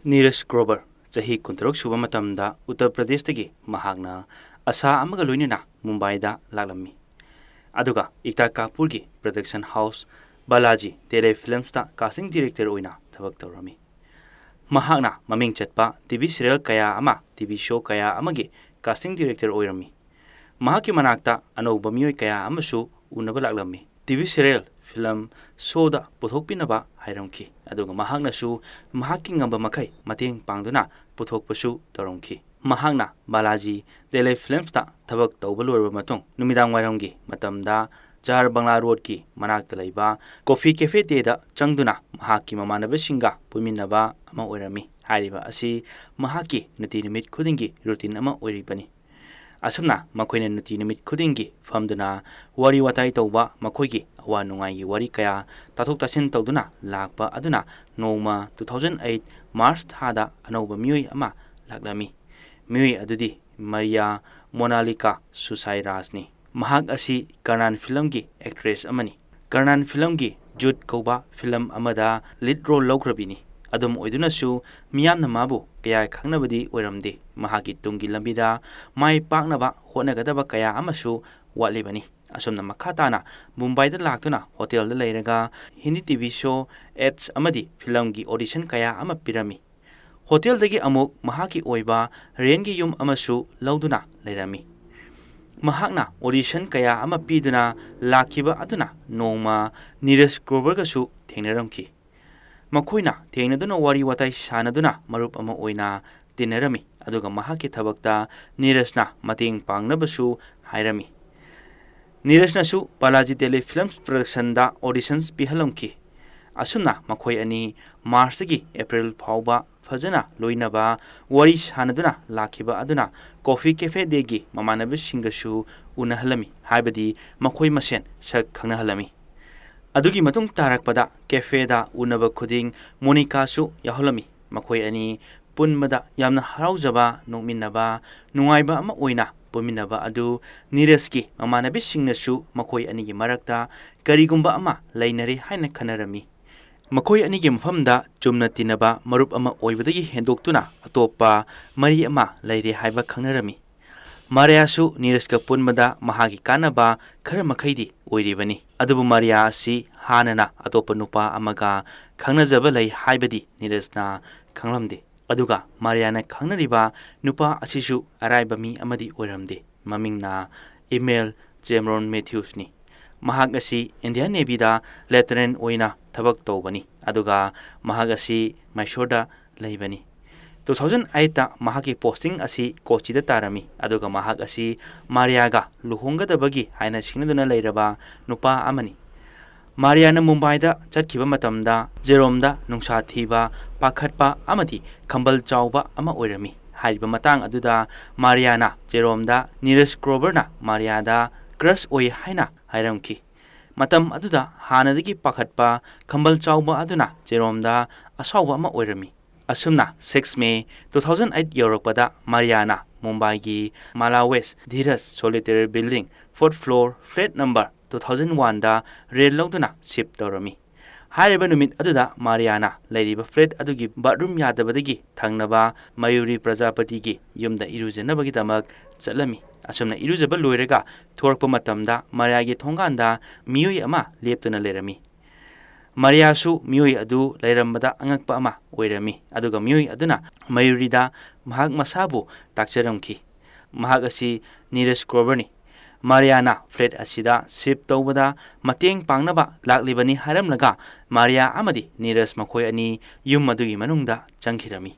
नीरज ग्रोवर चाही कुंतरुक सुबह मतमदा उत्तर प्रदेश तगी महागना असा अमगा लोइनेना मुंबईदा लागलम्मी अदुगा इक्ता कापुर की production house Balaji Telefilms ता कास्टिंग डायरेक्टर ओइना थबक तौरमी महागना ममिंग चटपा टीवी सीरियल कया अमा टीवी शो कया अमगे कास्टिंग डायरेक्टर ओइरमी महाकी मनाक्ता अनौब मियोय कया अमसु उनबा लागलम्मी टीवी सीरियल फिल्म शोदा पुथोकपिनबा हाइरमखी अदुगा महागनासु महाकी ngamba makai mateng pangduna puthokpasu torongki mahangna balaji Telefilms ता थबक तौब लोरबा मतुंग नुमिदांग वाइरमगी मतमदा चार बंगला रोड की मनाक्ता लैबा कॉफी कैफे तेदा चंगदुना महाकी ममानबसिंगा पुमिनबा अमा ओइरमी हारिबा असि महाकी नति निमित खुदिंगी रूटीन अमा ओइरिबनी असमना मखोइने नति निमित खुदिंगी फमदुना वारी वाताई तौबा मखोइगी अवा नुंगाई वारी कया ताथोक तासिन तौदुना लाकपा अदुना नोमा 2008 मार्च थादा अनौबा मियोय अमा लागलामी मियोय अदुदी मरिया मोनालिका सुसाई राजनी महाग असी कर्नान फिल्म की एक्ट्रेस अमनी कर्नान फिल्म की जुट कौबा फिल्म अमदा लीड रोल लौख्रबिनी अदुम ओइदुनसु मियामना माबु कया खंगनबदी ओइरमदे महाकी तुंगी लंबिदा माई पाकनबा होनगदबा कया अमसु वालिबनी असमना मखाताना मुंबईदा लाक्तुना होटल लैरगा हिंदी टीवी शो एड्स अमदी फिल्म की ऑडिशन कया अमा पिरमी होटल दगी अमुक महाकी ओइबा रेंगी युम अमसु लौदुना लैरमी महाकना ऑडिशन कया अमा पीदुना लाखिबा अदुना नोमा नीरज ग्रोवरगसु थेंगनरमखी मखोइना थेंगनदुना वारी वाताई सानदुना मरुप अमा ओइना तिनरमी अदुगा महाकी थबकता नीरजना मतेंग पांगनबसु हाइरमी नीरजनासु बालाजी टेली फिल्म्स प्रोडक्शन दा ऑडिशंस पिहलमखी असुना मखोइ अनि मार्च की अप्रैल फाउबा फजना लोइनबा वारी सानदुना लाखिबा अदुना कॉफी कैफे देगी ममानबसिंगसु उनहलमी हाइबदी मखोइ मसेन सक खंगनहलमी अदुगी मतुंग तारकपदा कैफेदा उनब खुदिंग मोनिकासु याहलमी मखोइ अनि पुनमदा यामना हराउजबा नोमिनबा नुंगाइबा अमा ओइना पुमिनबा अदु नीरजकी ममानबसिंगसु मखोइ अनिगी मरक्ता करिगुंबा अमा लैनरे हाइना खनरमी मखोइ अनिगी मफमदा चुमना तिनबा मरुप अमा ओइबदगी हेंदोक्तुना अतोप्पा मरी अमा लैरे हाइबा खंगनरमी मारियासु नीरजका पुनमदा महागी कानबा खर मखैदी ओइरिबनी अदुबु मारिया असि हानना अतोप्पा नुपा अमगा खंगनजबा लै हाइबदी नीरजना खंगलमदे अदुगा मारियाना खंगनरिबा नुपा असिसु अराइबा मी अमदी ओइरमदे ममिंगना इमेल जेमरोन मैथ्यूसनी महाग असि इंडियन नेवीदा लेफ्टिनेंट ओइना थबक तौबनी अदुगा महाग असि मैसोरदा लैबनी 2008 ता महाकी पोस्टिंग असि कोचीदा तारमी अदुगा महाग असि मारियागा लुहोंगदबगी हाइना सिंगदुना लैरबा नुपा अमनी मारियाना मुंबईदा चटखिबा मतमदा जेरोमदा नुंसा थीबा पाखटपा अमदी खंबल चाउबा अमा ओइरमी हाइबा मतांग अदुदा मारियाना जेरोमदा नीरज ग्रोवरना मारियादा क्रश ओइ हाइना हाइरमखी मतम अदुदा हानदगी पाखटपा खंबल चाउबा अदुना जेरोमदा असाउबा अमा ओइरमी असुमना 6 मे 2008 यौरकपदा मारियाना मुंबई की Malad West Dheeraj Solitaire building 4th floor flat number 2001 दा रेल लौदुना शिफ्ट तौरमी हाइरबा नुमित अदुदा मारियाना लैरिबा फ्लैट अदुगी बाथरूम यादबदगी थंगनबा मयूरी प्रजापति की युमदा इरुजनबगी दमक चलमी असुमना इरुजबा लोइरगा थोरकपा मतमदा मारियागी थोंगांदा मियोय अमा लेप्तुना लेरमी मारियासु मियोय अदु लैरमबदा अंगकपा अमा ओइरमी अदुगा मियोय अदुना मयूरीदा महाग मसाबु ताक्चरमखी महाग असि नीरज ग्रोवरनी मारियाना फ्लैट असिदा शिफ्ट तौबदा मतेंग पांगनबा लाक्लिबनी हारमलगा मारिया अमदी नीरज मखोय अनि युम अदुगी मनुंगदा चंखिरमी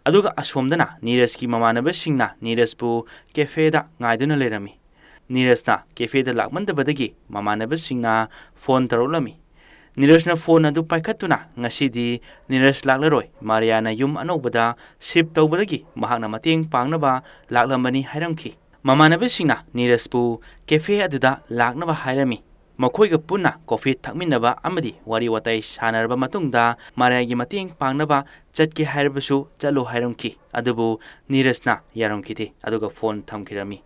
अदुगा असोमदना नीरज की ममानबसिंगना नीरजपु कैफेदा गायदुना लेरमी नीरजना कैफेदा लाकमंदबदगी ममानबसिंगना फोन तरोलमी नीरजना फोन अदु पाइखतुना ngasidi नीरज लाक्लरोय मारियाना युम अनौबदा शिफ्ट तौबदगी महागना मतेंग पांगनबा लाक्लमबनी हाइरमखी ममानबसिंगना नीरजपु कैफे अदुदा लाक्नबा हाइरमी मखोइगा पुन्ना कॉफी थकमिनबा अमदी वारी वाताई सानरबा मतुंगदा मारियागी मतेंग पांगनबा चटके हाइरबसु चलो हाइरमखी अदुबु नीरजना यारमखीथे अदुगा phone थमखिरमी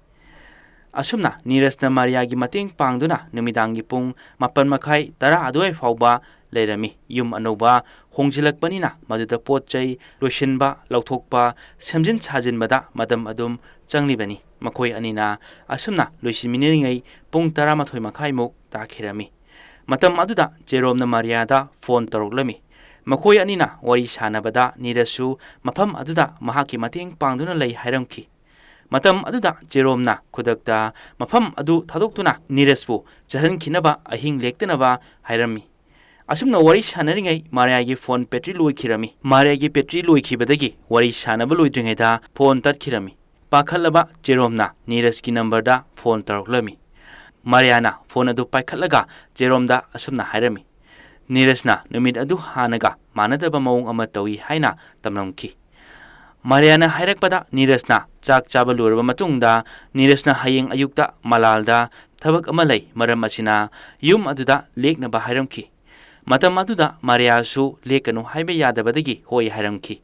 Asumna Neerajna Mariagi mating pangduna numidangi pung 8:30 10 adoi fauba leirami yum anoba hongjilakpanina maduda potchai loisinba lauthokpa semjin sajinbada madam adum changlibani makoi anina asumna loisinminingai pung 12:30 muk takhirami matam aduda Jerome Mariada phone toroklami makoi anina wari sanabada Neerajsu mafam aduda mahaki mating pangduna lei hairamki matam aduda Jerome na khudakta mafam adu thadokuna Neerajbu jahankinaba ahing lektanaba hairami asumna wari sanaringai Mariagi phone battery loikhirami Mariagi battery loikhibadagi wari sanaba loidringaida phone tatkirami pakhalaba Jerome na Neerajki number da phone taroklami Mariana phone adu paikhatlaga Jerome da asumna hairami Neerajna numit adu hanaga manadaba maung ama tawi haina tamramki Mariana hairakpada Neerajna chak chaba luraba matungda Neerajna hayeng ayukta malalda thabak ama lei maram asina yum aduda leknaba hairamki matam aduda Mariasu lekanu haibe yadabadagi hoi hairamki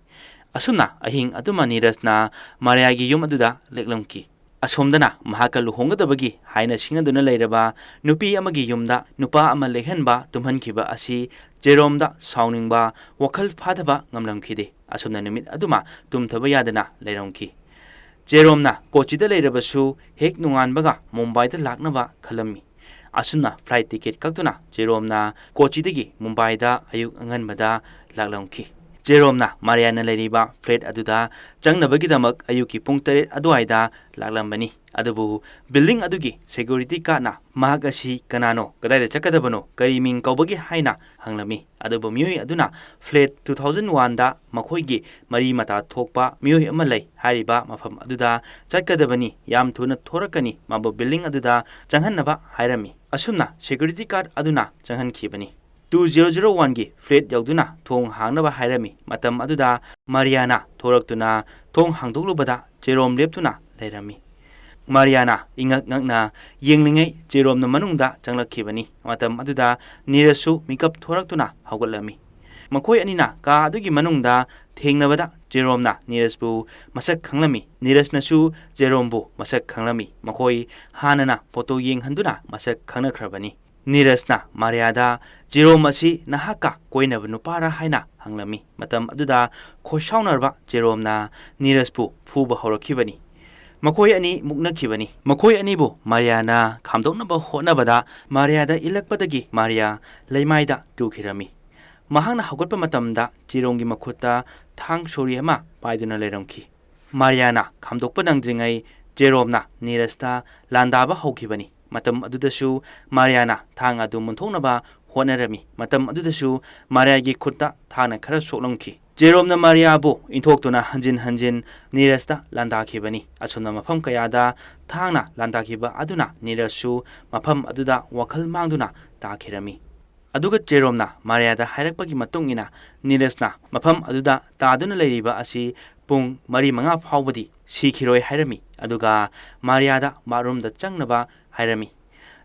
asumna ahing aduma Neerajna Mariagi yum aduda leklamki asomdana mahaka luhongadabagi haina singaduna leiraba nupi amagi yumda nupa ama lekhanba tumhankhiba asi Jerome da sauningba wakhal phadaba ngamlamkhide asumna numit aduma tumthaba yadana leiramki Jerome na Kochida leirabasu hek nunganbaga Mumbai da laknaba khalami asumna flight ticket kaktuna Jerome na Kochidagi Mumbai da ayuk anganbada laklamki Jerome na Mariana leiriba flight aduda changnabagidamak ayuki pung 8 aduaida laklambani adubu building adugi security ka na mahak asi kanano kadaida chakadabano kari ming kaubagi haina hanglami adubu myoi aduna flight 2001 da makhoigi mari mata thokpa myoi ama lei hariba mafam aduda chakadabani yam thuna thorakani mabu building aduda changhannaba hairami asumna security card aduna changhankhibani 2001 gi flight yauduna thong hangnaba hairami matam aduda Mariana thoraktuna thong hangdoklubada Jerome leptuna leirami Mariana ingak ngakna yenglingai Jerome na manungda changlakhibani matam aduda Neerajsu mikap thoraktuna haugatlami makoi anina ka adugi manungda thengnabada Jerome na Neerajbu masak khanglami Neerajnasu Jerome bu masak khanglami makoi hanana photo yenghanduna masak khangnakrabani Neerajna Mariada Jerome asi nahaka koinaba nupara haina hanglami matam aduda khosaunarba Jerome na Neerajbu phuba horakhibani makoi ani muknakhibani makoi ani bu Mariana khamdoknaba hotnabada Mariada ilakpadagi Maria leimaida tukhirami mahangna haugatpa matamda Jerome gi makhutta thang sori ama paiduna leiramki Mariana khamdokpa nangdringai Jerome na Neerajta landaba haukhibani matam adudasu Mariana thang adu munthoknaba honarami matam adudasu Mariagi khutta thana khara soklamki Jerome na Maria bu inthoktuna hanjin hanjin Neerajta landakhibani asumna mafam kayada thangna landakhiba aduna Neerajsu mafam aduda wakhal mangduna takhirami aduga Jerome na Mariada hairakpagi matungina Neerajna mafam aduda taduna leiriba asi pung 4-5 faubadi sikhiroi hairami aduga Mariada bathroomda changnaba hairami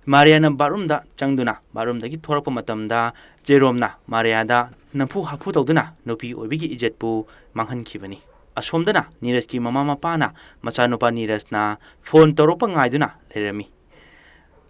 Mariana bathroomda changduna bathroomdagi thorakpa matamda Jerome na Mariada nampu hapu tawduna nupi oibigi ijetpu manghankhibani asomdana Neerajki mama mapana machanupa Neerajna phone toropa ngaiduna leirami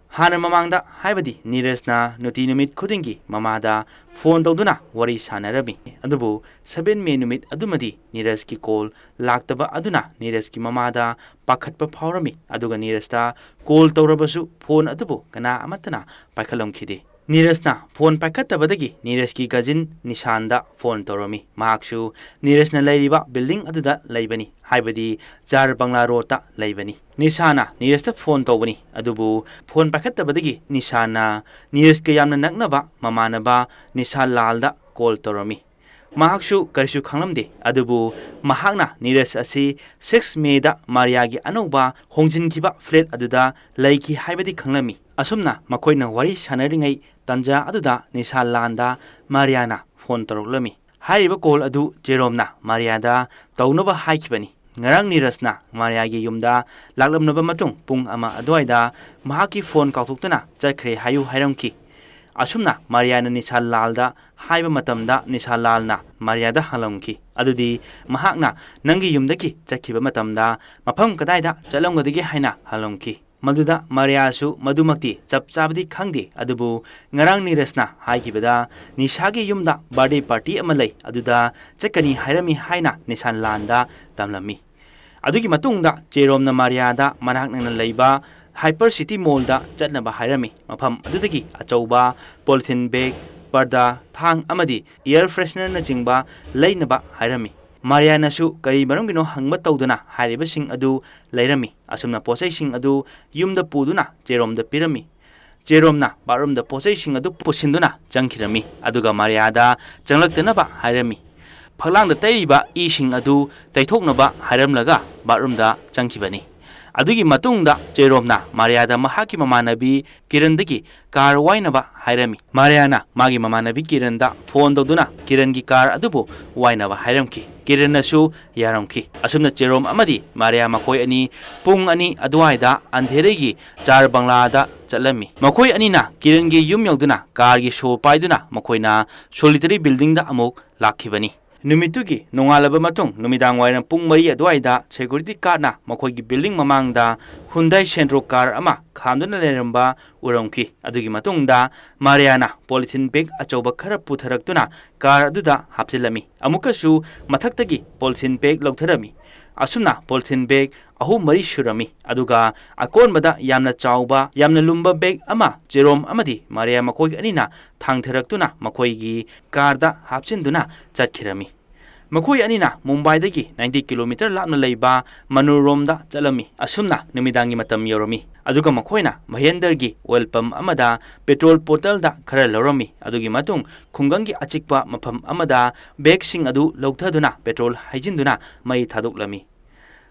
hana mamangda haibadi Neerajna nuti numit khudingi mamada phone tawduna wari sanarami adubu 7 May numit adumadi Neerajki call laktaba aduna Neerajki mamada pakhatpa phawrami aduga Neerajta call tawrabasu phone adubu kana amatana paikhalamkhide Neerajna phone paikhattabadagi Neerajki cousin Nishanda phone tawrami mahaksu Neerajna leiriba building aduda leibani haibadi Jar Bangla Road ta leibani Nishana Neerajta phone tawbani adubu phone paikhattabadagi Nishana Neerajka yamna naknaba mamanaba Nisha Lalda call tawrami mahaksu karisu khanglamde adubu mahakna Neeraj asi 6 May da Mariagi anoba hongjinkiba flat aduda leiki haibadi khanglami asumna makoina wari sanaringai tanja aduda Nisha Landa Mariana phone toroklami hariba call adu Jerome na Mariada tawnaba haikibani ngarang Neerajna Mariagi yumda laklamnaba matung pung ama adwaida mahaki phone kauthokna chakre hayu hairamki asumna Mariana Nisha Lalda haiba matamda Nisha Lalna Mariada halamki adudi mahakna nangi yumdaki chakhiba matamda mafam kadaida chalamgadagi haina halamki मदुदा मारियासु मधुमक्ति चप चाबदी खंगदे अदुबु ngarang नीरजना हाइगिबदा निशागी युमदा birthday party अमा लै अदुदा चकनी हाइरमी हाइना निशान लांदा तमलमी अदुगी मतुंगदा चेरोमना मारियादा मनाक नंगना लैबा hyper city मॉलदा चटनबा हाइरमी मफम अदुदगी अचौबा polythene bag पर्दा थांग अमदी air freshener न चिंगबा लैनबा हाइरमी मारियानासु कई मरमगिनो हंगबा तौदुना हाइरिबसिंग अदु लैरमी असुमना पोसैसिंग अदु युमदा पुदुना चेरोमदा पिरमी चेरोमना बारूमदा पोसैसिंग अदु पुसिंदुना चंखिरमी अदुगा मारियादा चंगलक्तनबा हाइरमी फगलांगदा तैरिबा इसिंग अदु तैथोकनबा हाइरमलगा बारूमदा चंखिबनी अदुगी मतुंगदा चेरोमना मारियादा महाकी ममानबी किरणदगी कार वाइनबा हाइरमी मारियाना मागी ममानबी किरणदा फोन तौदुना किरणगी कार अदुबु वाइनबा हाइरमकी किरणनसु यारमकी असुमना चेरोम अमदी मारिया मखोय अनि पुंग अनि अदुवाइदा अंधेरेगी चार बंगलादा चलमी मखोय अनिना किरणगी युम यौदुना कारगी शो पाइदुना मखोयना सोलिटरी बिल्डिंगदा अमुक लाखिबनी नुमितुगी नोंगालबा मतुंग नुमिदांग वाइरम पुंग मरी अदुवाइदा सिक्युरिटी कार्डना मखोयगी बिल्डिंग ममांगदा हुंदाई सेंट्रो कार अमा खामदुना लेरंबा उरमकी अदुगी मतुंगदा मारियाना पॉलिथीन बैग अचौबा खरा पुथरक्तुना कार अदुदा हापसिलमी अमुकसु मथक्तगी पॉलिथीन बैग लौथरमी असुमना पॉलिथीन बैग अहु मरी सुरमी अदुगा अकोनबदा यामना चाउबा यामना लुम्बा बैग अमा जेरोम अमदी मारिया मखोयगी अनिना थांगथरक्तुना मखोयगी कारदा हापसिंदुना चटखिरमी मखोय अनिना मुंबईदगी 90 किलोमीटर लापना लैबा मनुरोमदा चलमी असुमना नुमिदांगी मतम यौरमी अदुगा मखोयना महेंदरगी ऑयल पंप अमदा पेट्रोल पोर्टलदा खरा लौरमी अदुगी मतुंग खुंगंगी अचिकपा मफम अमदा बैगसिंग अदु लौथदुना पेट्रोल हाइजिंदुना मई थादोकलमी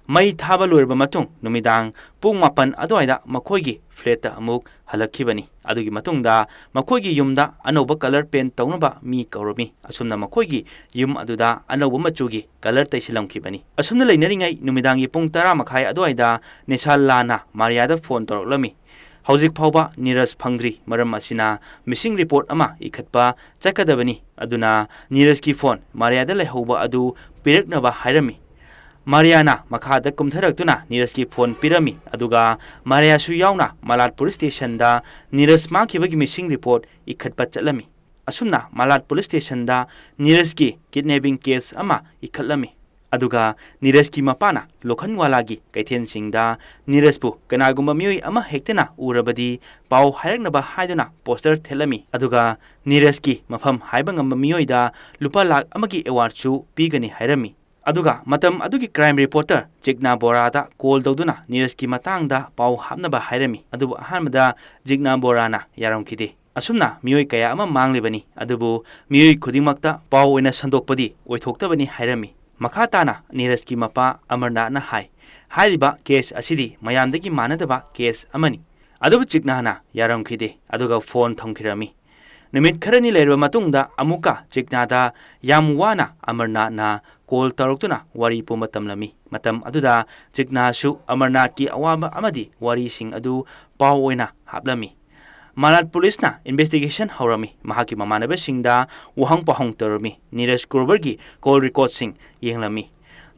मई थाबा लोरबा मतुंग नुमिदांग पुंग मापन अदुवाइदा मखोयगी फ्लैट अमुक हलक्खिबनी अदुगी मतुंगदा मखोयगी युमदा अनौबा कलर पेंट तौनबा मी कौरमी असुमना मखोयगी युम अदुदा अनौबा मचुगी कलर तैसिलमखिबनी असुमना लैनरिङै नुमिदांगी पुंग 10 मखाय अदुवाइदा निशाल लाना मारियादा फोन तौरलमी हौजिक फाउबा नीरज फंग्री मरम असिना मिसिंग रिपोर्ट अमा इखतपा चकदबनी अदुना नीरजकी फोन मारियादा लैहौबा अदु पिरकनबा हाइरमी मारियाना मखादा कुमथरक्तुना नीरजकी फोन पिरमी अदुगा मारियासु यावना मालाड पुलिस स्टेशनदा नीरज मांखिबगी मिसिंग रिपोर्ट इखतपा चलमी असुमना मालाड पुलिस स्टेशनदा नीरजकी किडनैपिंग केस अमा इखतलमी अदुगा नीरजकी मपाना लोखनवालागी कैथेनसिंगदा नीरजपु कनागुम्बा मियोय अमा हेक्तना उरबदी पाउ हायरकनबा हायदुना पोस्टर थेलमी अदुगा नीरजकी मफम हायबंगम मियोयदा लुपा लाख अमगी अवार्डसु पीगनी हायरमी अदुगा मतम अदुगी क्राइम रिपोर्टर जिग्ना बोरादा कॉल तौदुना नीरजकी मतांगदा पाउ हापनबा हायरमी अदुबु अहानबदा जिग्ना बोराना यारमखिदे असुमना मियोय कया अमा मांगलेबनी अदुबु मियोय खुदिमक्ता पाउ ओइना संदोकपदी ओइथोक्तबनी हायरमी मखाताना नीरजकी मपा अमरनाथना हाइरिबा केस असिदी मयामदगी मानदबा केस अमनी अदुबु जिग्नाना यारमखिदे अदुगा फोन थमखिरमी नुमित खरनी लेरबा मतुंगदा अमुका जिग्नादा याम वाना अमरनाथना कॉल तौरक्तुना वारी पुंबा तमलमी मतम अदुदा जिग्नासु अमरनाथकी अवाबा अमदी वारीसिंग अदु पाउ ओइना हापलमी मालाड पुलिसना इन्वेस्टिगेशन हौरमी महाकी ममानबसिंगदा वहंग पहंग तौरमी नीरज कुरबरगी कॉल रिकॉर्डसिंग येंगलमी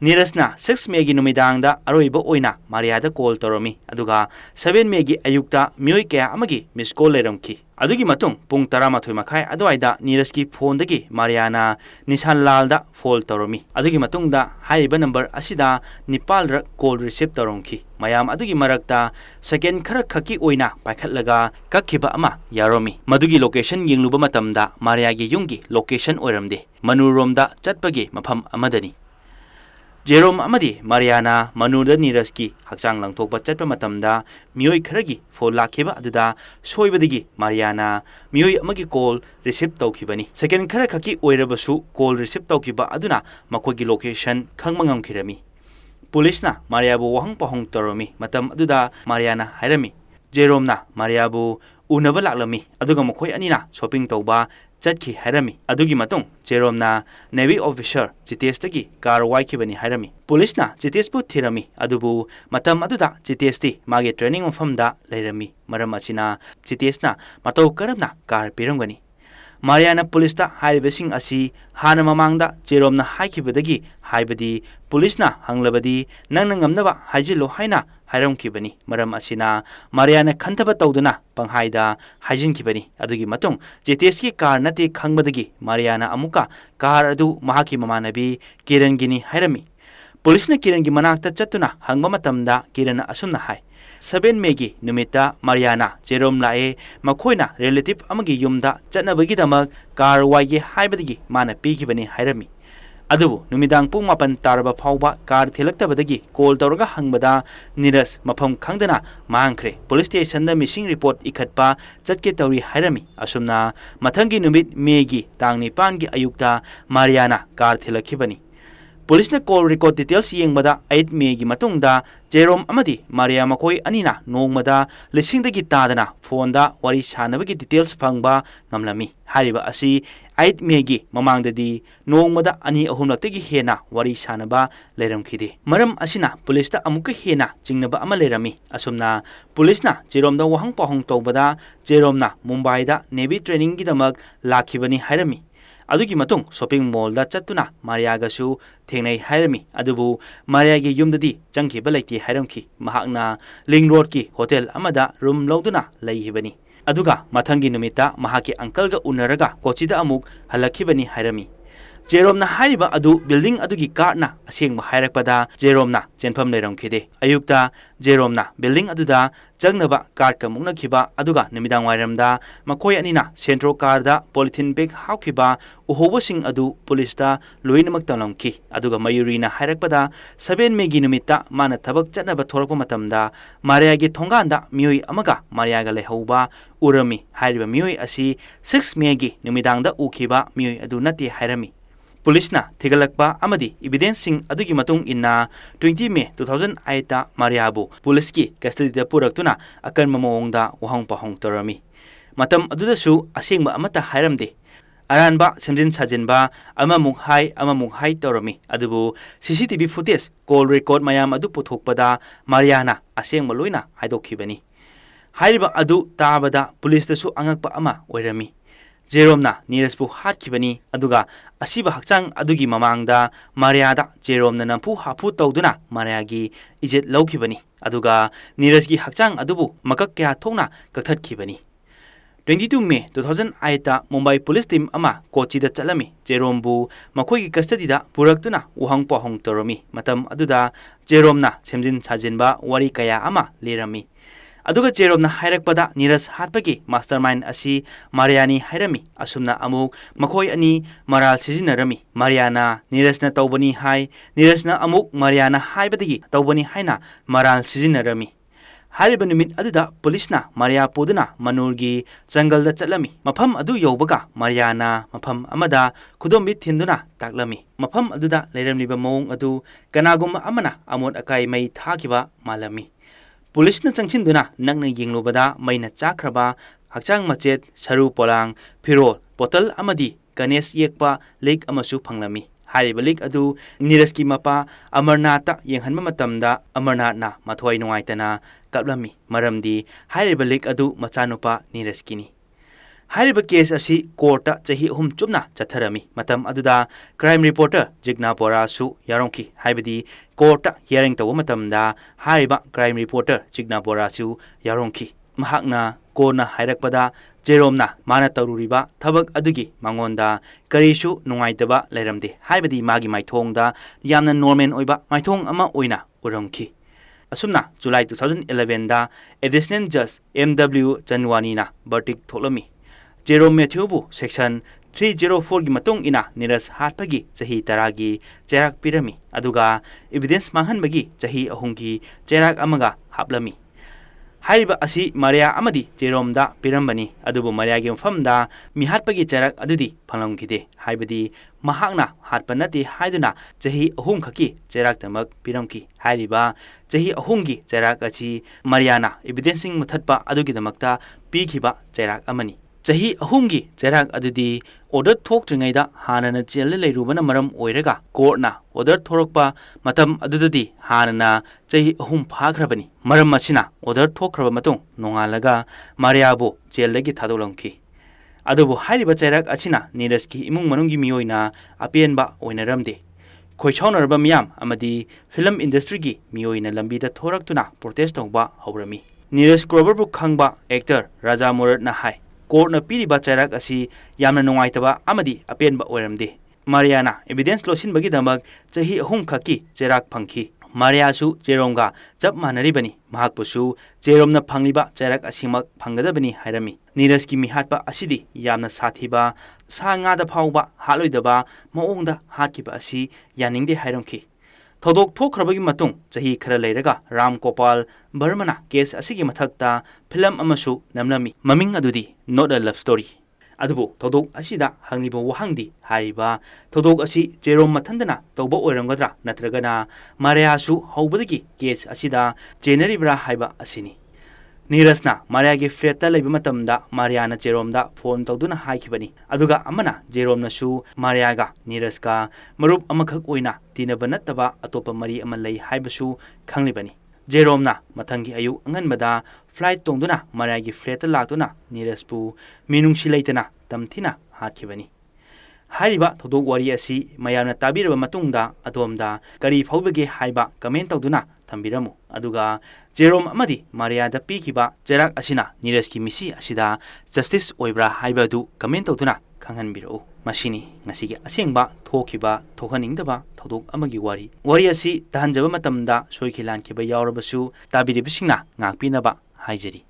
नीरजना 6 मेगी नुमिदांगदा अरोइबा ओइना मारियादा कॉल तौरमी अदुगा 7 मेगी अयुक्ता मियोय कया अमगी मिस कॉल लेरमकी अदुगी मतुंग पुंग 13 मखाय अदवाइदा नीरजकी फोनदगी मारियाना निशान लालदा फोल तौरमी अदुगी मतुंगदा हाइबा नंबर असिदा निपाल रक कॉल रिसीव तौरमकी मयाम अदुगी मरक्ता सेकेंड खरा खकी ओइना पाइखतलगा कखिबा अमा यारोमी मदुगी लोकेशन यिंगलुबा मतमदा मारियागी युंगी लोकेशन ओइरमदे मनुरोमदा चटपगी मफम अमदनी जेरोम अमदी मारियाना मनुद नीरजकी हक्चांग लंगथोकबा चटपा मतमदा मियोय खरगी फोन लाखिबा अदुदा सोइबदगी मारियाना मियोय अमगी कॉल रिसीव तौखिबनी सेकेंड खरा खकी ओइरबसु कॉल रिसीव तौखिबा अदुना मखोगी लोकेशन खंगमंगम खिरमी पुलिसना मारियाबु वहंग पहंग तौरमी मतम अदुदा मारियाना हायरमी जेरोमना मारियाबु उनबा लाक्लमी अदुगा मखोय अनिना शॉपिंग तौबा चटखी हायरमी अदुगी मतुंग जेरोमना नेवी ऑफिसर चितेशतगी कार वाइखिबनी हायरमी पुलिसना चितेशपु थिरमी अदुबु मतम अदुदा चितेशती मागे ट्रेनिंग मफमदा लेरमी मरम असिना चितेशना मतौ करमना car पिरमगनी Mariana Polista haibasing asi hana mamangda Jerome na haikibadagi haibadi Polisna hanglabadi nang ngamnaba hajilo haina hairam kibani maram asina Mariana khantaba tawduna panghaida hajin kibani adugi matong JTS ki car nate khangbadagi Mariana amuka car adu mahaki mamanabi Kiran gini hairami Polisna Kiran gi manakta chatuna hangba matamda Kiran asumna hai 7 Megi numita Mariana Jerome lae makoina relative amagi yumda chatnabagi damak car waige haibadagi mana pikibani hairami adubu numidang pung mapan taraba phawba car thilaktabadagi call tawraga hangbada Niras mafam khangdana mangkhre police station da missing report ikhatpa chatke tawri hairami asumna mathangi numit Megi tangni pangi ayukta Mariana car thilakhibani Police na call record details yengbada 8 May gi matungda Jerome amadi Maria makoi anina nongmada lisingdagi tadana phonda wari sanabagi details phangba ngamlami hariba asi 8 May gi mamangdadi nongmada ani ahumlaktagi hena wari sanaba leiramkhide maram asina police ta amuka hena jingnaba ama leirami asumna police na Jerome da wahang pahong tawbada Jerome na Mumbai da Navy training gi damak lakhibani hairami adugi matung shopping mall da chatuna Maria gasu thengnai hairami adubu Maria gi yumdadi changkhiba laiti hairamki mahakna Ling Road ki hotel amada room loduna leihibani aduga mathangi numita mahaki uncle ga unaraga kochida amuk halakhibani hairami Jerome na hariba adu building adugi car na aseng mahairakpada Jerome na chenpham leiramkhide ayukta Jerome na building aduda jangnaba car ka mukna khiba aduga numidang wairamda makoi anina centro car da polythene bag hawkhiba uhobo sing adu police ta loinamak talamki aduga mayuri na hairakpada 7 Megi numita mana thabak chatnaba thorakpa matamda Maria gi thonganda mioi amaga Maria ga lehauba urami hariba mioi asi 6 Megi numidang da ukhiba mioi adu nati hairami Police na thigalakpa amadi evidence sing adugi matung inna 20 May 2008 ta Mariabu police ki custody da puraktuna akan mamongda wahang pahong torami matam aduda su asengba amata hairamde aranba semjin sajinba amamuk hai torami adubu CCTV footage call record mayam adu puthokpada Mariana asengba loina haidokhibani hairiba adu tabada police da su angakpa ama oirami Jerome na Niraspu hatkibani aduga asiba hakchang adugi mamangda Maria da Jerome na nampu hapu tawduna Maria gi ijet lawkhibani aduga Niras gi hakchang adubu makak kya thongna kakthakibani 22 May 2008 ta Mumbai police team ama Kochi da chalami Jerome bu makoi gi custody da puraktuna uhang pahong torami matam aduda Jerome na semjin sajinba wari kaya ama lerami aduga Jerome na hairakpada Niras hatpagi mastermind asi Mariani hairami asumna amuk makoi ani maral sizinarami Mariana Niras na tawbani hai Niras na amuk Mariana haibadagi tawbani haina maral sizinarami hariba numit aduda police na Maria poduna manurgi jungle da chatlami mafam adu yaubaga Mariana mafam amada kudombi thinduna taklami mafam aduda leiramliba mawong adu kanagum amana amot akai mai thakiba malami Police na changchinduna nangna yenglubada maina chakraba hakchang machet saru polang phirol bottle amadi Ganesh yekpa lake amasu phanglami hariba lake adu Niraski mapa Amarnatha yenghanma matamda Amarnath na mathoi nungaitana kaplami maramdi hariba lake adu machanupa Niraskini hariba case asi courta chahi hum chumna chatharami matam aduda crime reporter Jigna Bora su yarongki haibadi courta hearing taw matamda hariba crime reporter Jigna Bora su yarongki mahakna kona hairakpada Jerome na mana taruriba thabak adugi mangonda karishu nungaitaba leiramde haibadi magi maithongda yamna normal oiba maithong ama oina urongki asumna July 2011 da additional judge MW Janwani na verdict tholami Jerome Matthew bu section 304 gi matung ina Niras hatpagi chahi taragi cherak pirami aduga evidence manghanbagi chahi ahungi cherak amaga haplami haiba asi Maria amadi Jerome da pirambani adubu Maria gi famda mi hatpagi cherak adudi phalamkide haibadi mahakna hatpanati haiduna chahi ahum khaki cherak tamak piramki haiba chahi ahumgi cherak achi Mariana evidencing muthatpa adugi damakta pikhiba cherak amani chahi ahumgi cherak adudi order thoktringaida hanana chel leirubana maram oiraga court na order thorokpa matam adudadi hanana chahi ahum phakhrabani maram masina order thokraba matung nongalaga Maria bu chel lagi thadolamki ꯑꯗꯨꯕꯨ ꯍꯥꯏꯔꯤꯕ ꯆꯩꯔꯛ ꯑꯁꯤꯅ ꯅꯤꯔꯖꯀꯤ ꯏꯃꯨꯡ ꯃꯅꯨꯡꯒꯤ ꯃꯤꯑꯣꯏꯅ ꯑꯄꯦꯟꯕ ꯑꯣꯏꯅꯔꯝꯗꯦ꯫ ꯈꯣꯏꯁꯥꯎꯅꯔꯕ ꯃꯤꯌꯥꯝ ꯑꯃꯗꯤ film ꯏꯟꯗꯁꯇ꯭ꯔꯤꯒꯤ ꯃꯤꯑꯣꯏꯅ ꯂꯝꯕꯤꯗ ꯊꯣꯔꯛꯇꯨꯅ protest ꯇꯧꯕ ꯍꯧꯔꯝꯃꯤ꯫ ꯅꯤꯔꯖ ꯒ꯭ꯔꯣꯚꯔꯕꯨ ꯈꯪꯕ ꯑꯦꯛꯇꯔ ꯔꯥꯖꯥ ꯃꯨꯔꯥꯠꯅ ꯍꯥꯏ, ꯀꯣꯔꯠꯅ ꯄꯤꯔꯤꯕ ꯆꯩꯔꯛ ꯑꯁꯤ ꯌꯥꯝꯅ ꯅꯨꯡꯉꯥꯏꯇꯕ ꯑꯃꯗꯤ ꯑꯄꯦꯟꯕ ꯑꯣꯏꯔꯝꯗꯦ꯫ ꯃꯥꯔꯤꯌꯥꯅ evidence ꯂꯣꯠꯁꯤꯟꯕꯒꯤꯗꯃꯛ ꯆꯍꯤ 3 ꯈꯛꯀꯤ ꯆꯩꯔꯥꯛ ꯐꯪꯈꯤ꯫ ꯃꯥꯔꯤꯌꯥꯁꯨ ꯖꯦꯔꯣꯝꯒ ꯆꯞ ꯃꯥꯟꯅꯔꯤꯕꯅꯤ, ꯃꯍꯥꯛꯄꯨꯁꯨ ꯖꯦꯔꯣꯝꯅ ꯐꯪꯂꯤꯕ ꯆꯩꯔꯥꯛ ꯑꯁꯤꯃꯛ ꯐꯪꯒꯗꯕꯅꯤ ꯍꯥꯏꯔꯝꯃꯤ꯫ ꯅꯤꯔꯖꯀꯤ ꯃꯤꯍꯥꯠꯄ ꯑꯁꯤꯗꯤ ꯌꯥꯝꯅ ꯁꯥꯊꯤꯕ, ꯁꯥ ꯉꯥꯗ ꯐꯥꯎꯕ ꯍꯥꯠꯂꯣꯏꯗꯕ ꯃꯑꯣꯡꯗ ꯍꯥꯠꯈꯤꯕ ꯑꯁꯤ ꯌꯥꯅꯤꯡꯗꯦ ꯍꯥꯏꯔꯝꯈꯤ꯫ ꯊꯧꯗꯣꯛ ꯊꯣꯛꯈ꯭ꯔꯕꯒꯤ ꯃꯇꯨꯡ ꯆꯍꯤ ꯈꯔ ꯂꯩꯔꯒ ꯔꯥꯝ ꯒꯣꯄꯥꯜ ꯕꯔꯃꯅ ꯀꯦꯁ ꯑꯁꯤꯒꯤ ꯃꯊꯛꯇ ꯐꯤꯂꯝ ꯑꯃꯁꯨ ꯅꯝꯂꯝꯃꯤ, ꯃꯃꯤꯡ ꯑꯗꯨꯗꯤ ꯅꯣꯠ ꯑ ꯂꯚ ꯁ꯭ꯇꯣꯔꯤ꯫ ꯑꯗꯨꯕꯨ ꯊꯧꯗꯣꯛ ꯑꯁꯤꯗ ꯍꯪꯂꯤꯕ ꯋꯥꯍꯪꯗꯤ ꯍꯥꯏꯔꯤꯕ ꯊꯧꯗꯣꯛ ꯑꯁꯤ ꯖꯦꯔꯣꯝ ꯃꯊꯟꯇꯅ ꯇꯧꯕ ꯑꯣꯏꯔꯝꯒꯗ꯭ꯔꯥ ꯅꯠꯇ꯭ꯔꯒꯅ ꯃꯥꯔꯤꯌꯥꯁꯨ ꯍꯧꯕꯗꯒꯤ ꯀꯦꯁ ꯑꯁꯤꯗ ꯆꯦꯟꯅꯔꯤꯕ꯭ꯔꯥ ꯍꯥꯏꯕ ꯑꯁꯤꯅꯤ꯫ ꯅꯤꯔꯖꯅ ꯃꯥꯔꯤꯌꯥꯒꯤ ꯐ꯭ꯂꯦꯠꯇ ꯂꯩꯕ ꯃꯇꯝꯗ ꯃꯥꯔꯤꯌꯥꯅ ꯖꯦꯔꯣꯝꯗ ꯐꯣꯟ ꯇꯧꯗꯨꯅ ꯍꯥꯏꯈꯤꯕꯅꯤ, ꯑꯗꯨꯒ ꯑꯃꯅ ꯖꯦꯔꯣꯝꯅꯁꯨ ꯃꯥꯔꯤꯌꯥꯒ ꯅꯤꯔꯖꯀ ꯃꯔꯨꯞ ꯑꯃꯈꯛ ꯑꯣꯏꯅ ꯇꯤꯟꯅꯕ ꯅꯠꯇꯕ ꯑꯇꯣꯞꯄ ꯃꯔꯤ ꯑꯃ ꯂꯩ ꯍꯥꯏꯕꯁꯨ ꯈꯪꯂꯤꯕꯅꯤ꯫ ꯖꯦꯔꯣꯝꯅ ꯃꯊꯪꯒꯤ ꯑꯌꯨꯛ ꯑꯉꯟꯕꯗ ꯐ꯭ꯂꯥꯏꯠ ꯇꯣꯡꯗꯨꯅ ꯃꯥꯔꯤꯌꯥꯒꯤ ꯐ꯭ꯂꯦꯠꯇ ꯂꯥꯛꯇꯨꯅ ꯅꯤꯔꯖꯄꯨ ꯃꯤꯅꯨꯡꯁꯤ ꯂꯩꯇꯅ ꯇꯝꯊꯤꯅ ꯍꯥꯠꯈꯤꯕꯅꯤ꯫ ꯍꯥꯏꯔꯤꯕ ꯊꯧꯗꯣꯛ ꯋꯥꯔꯤ ꯑꯁꯤ ꯃꯌꯥꯝꯅ ꯇꯥꯕꯤꯔꯕ ꯃꯇꯨꯡꯗ ꯑꯗꯣꯝꯗ ꯀꯔꯤ ꯐꯥꯎꯕꯒꯦ ꯍꯥꯏꯕ ꯀꯃꯦꯟ ꯇꯧꯗꯨꯅ ꯊꯝꯕꯤꯔꯝꯃꯨ, ꯑꯗꯨꯒ ꯖꯦꯔꯣꯝ ꯑꯃꯗꯤ ꯃꯥꯔꯤꯌꯥꯗ ꯄꯤꯈꯤꯕ ꯆꯩꯔꯥꯛ ꯑꯁꯤꯅ ꯅꯤꯔꯖꯀꯤ ꯃꯤꯁꯤ ꯑꯁꯤꯗ ꯖꯁꯇꯤꯁ ꯑꯣꯏꯕ꯭ꯔꯥ ꯍꯥꯏꯕꯗꯨ ꯀꯃꯦꯟ ꯇꯧꯗꯨꯅ ꯈꯪꯍꯟꯕꯤꯔꯛꯎ꯫ ꯃꯁꯤꯅꯤ ꯉꯁꯤꯒꯤ ꯑꯁꯦꯡꯕ ꯊꯣꯛꯈꯤꯕꯊꯣꯛꯍꯟꯅꯤꯡꯗꯕ ꯊꯧꯗꯣꯛ ꯑꯃꯒꯤ ꯋꯥꯔꯤ꯫ ꯋꯥꯔꯤ ꯑꯁꯤ ꯇꯥꯍꯟꯖꯕ ꯃꯇꯝꯗ ꯁꯣꯏꯈꯤ ꯂꯥꯟꯈꯤꯕ ꯌꯥꯎꯔꯕꯁꯨ ꯇꯥꯕꯤꯔꯤꯕꯁꯤꯡꯅ ꯉꯥꯛꯄꯤꯅꯕ ꯍꯥꯏꯖꯔꯤ꯫